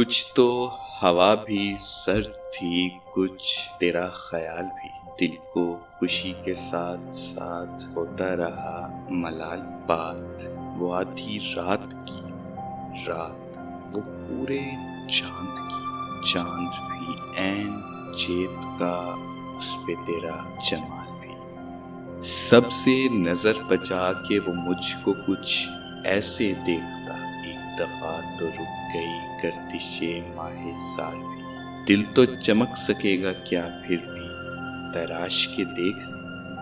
کچھ تو ہوا بھی سرد تھی، کچھ تیرا خیال بھی۔ دل کو خوشی کے ساتھ ساتھ ہوتا رہا ملال بات۔ وہ آدھی رات کی رات، وہ پورے چاند کی چاند بھی، عین چیت کا اس پہ تیرا جمال بھی۔ سب سے نظر بچا کے وہ مجھ کو کچھ ایسے دیکھتا، ایک دفعہ تو رک گئی گردش ماہ سال بھی۔ دل تو چمک سکے گا کیا پھر بھی تراش کے دیکھ لے،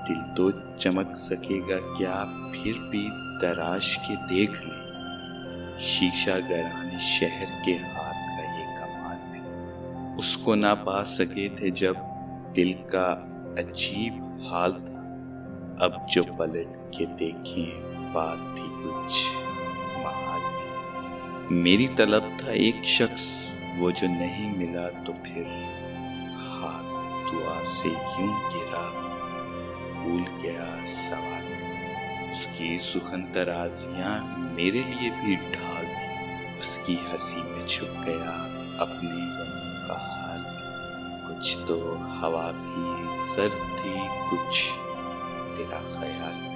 دل تو چمک سکے گا کیا پھر بھی تراش کے دیکھ لے۔ شیشہ گران شہر کے ہاتھ کا یہ کمال بھی، اس کو نہ پا سکے تھے جب دل کا عجیب حال تھا، اب جو پلٹ کے دیکھیں بات تھی کچھ محال بھی۔ میری طلب تھا ایک شخص، وہ جو نہیں ملا تو پھر ہاتھ دعا سے یوں گرا، بھول گیا سوال بھی۔ اس کی سخن طرازیاں میرے لیے بھی ڈھال تھی، اس کی ہنسی میں چھپ گیا اپنے غموں کا حال بھی۔ کچھ تو ہوا بھی سرد تھی، کچھ تیرا خیال بھی۔